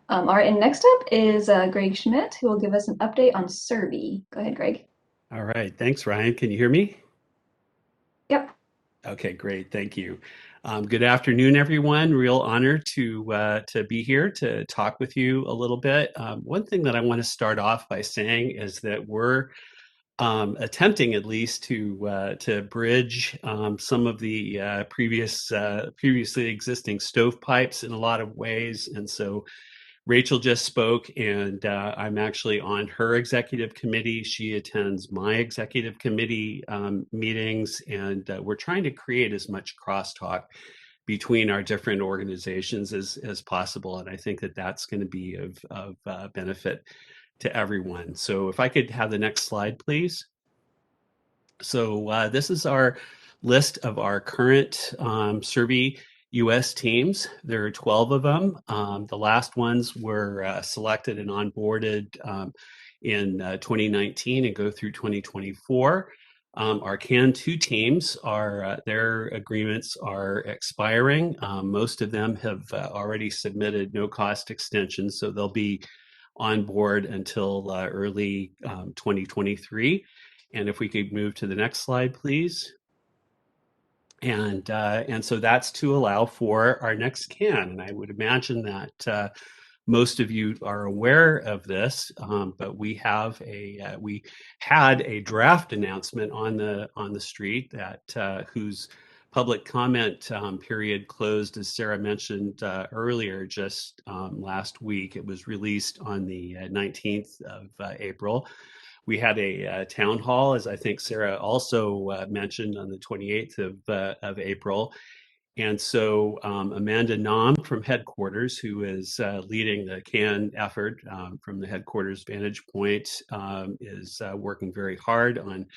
All right, and next up is Greg Schmidt, who will give us an update on SSERVI. Go ahead, Greg. All right. Thanks, Ryan. Can you hear me? Yep. Okay, great. Thank you. Good afternoon, everyone. Real honor to be here to talk with you a little bit. One thing that I want to start off by saying is that we're attempting at least to bridge some of the previously existing stovepipes in a lot of ways, and so Rachel just spoke, and I'm actually on her executive committee. She attends my executive committee meetings, and we're trying to create as much crosstalk between our different organizations as possible. And I think that that's going to be of benefit to everyone. So if I could have the next slide, please. So this is our list of our current SSERVI US teams. There are 12 of them. The last ones were selected and onboarded in 2019 and go through 2024. Our CAN 2 teams are, their agreements are expiring. Most of them have already submitted no cost extensions, so they'll be on board until early 2023. And if we could move to the next slide, please. And so that's to allow for our next CAN. And I would imagine that most of you are aware of this, but we had a draft announcement on the street that whose public comment period closed, as Sarah mentioned earlier, just last week. It was released on the 19th of April. We had a town hall, as I think Sarah also mentioned, on the 28th of April. And so Amanda Nam from headquarters, who is leading the CAN effort from the headquarters vantage point, is working very hard on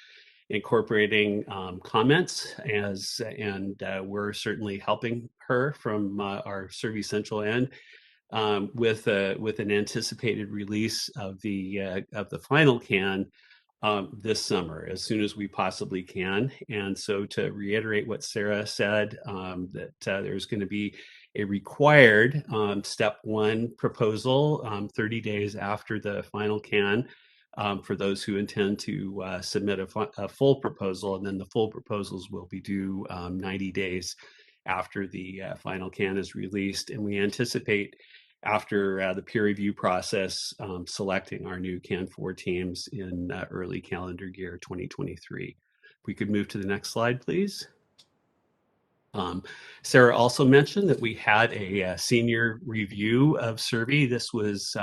incorporating comments, and we're certainly helping her from our SSERVI Central end with an anticipated release of the final CAN this summer as soon as we possibly can. And so to reiterate what Sarah said, that there's going to be a required step one proposal 30 days after the final CAN for those who intend to submit a full proposal, and then the full proposals will be due 90 days after the final CAN is released. And we anticipate after the peer review process, selecting our new CAN 4 teams in early calendar year 2023. If we could move to the next slide, please. Sarah also mentioned that we had a senior review of SSERVI. This was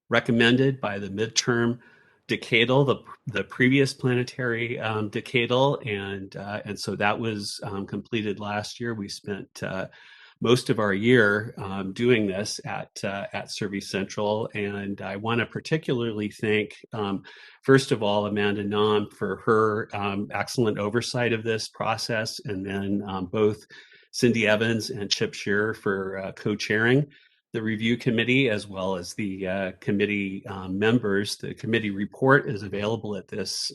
recommended by the midterm decadal, the previous planetary decadal, and so that was completed last year. We spent most of our year doing this at SSERVI Central, and I want to particularly thank, first of all, Amanda Nam for her excellent oversight of this process, and then both Cindy Evans and Chip Shearer for co-chairing the review committee, as well as the committee members. The committee report is available at this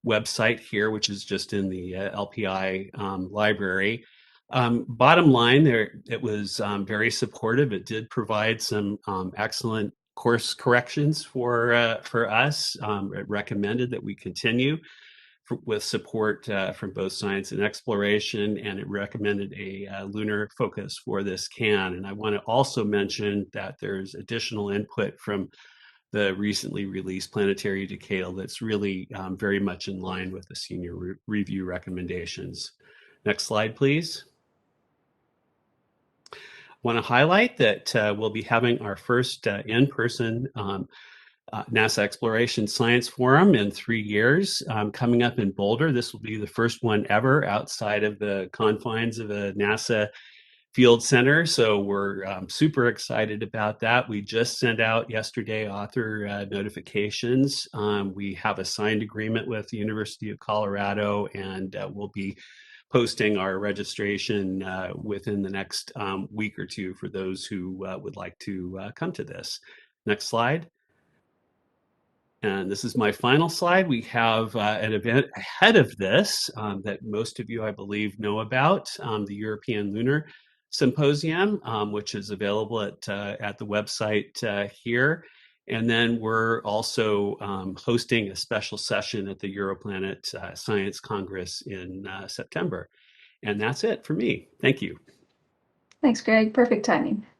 website here, which is just in the LPI library. Bottom line, it was very supportive. It did provide some excellent course corrections for us. It recommended that we continue with support from both science and exploration, and it recommended a lunar focus for this CAN. And I want to also mention that there's additional input from the recently released planetary decadal that's really very much in line with the senior review recommendations. Next slide, please. Want to highlight that we'll be having our first in-person NASA Exploration Science Forum in 3 years coming up in Boulder. This will be the first one ever outside of the confines of a NASA field center. So we're super excited about that. We just sent out yesterday author notifications. We have a signed agreement with the University of Colorado, and we'll be posting our registration within the next week or two for those who would like to come to this. Next slide. And this is my final slide. We have an event ahead of this that most of you, I believe, know about, the European Lunar symposium, which is available at the website here. And then we're also hosting a special session at the Europlanet Science Congress in September. And that's it for me. Thank you. Thanks, Greg. Perfect timing.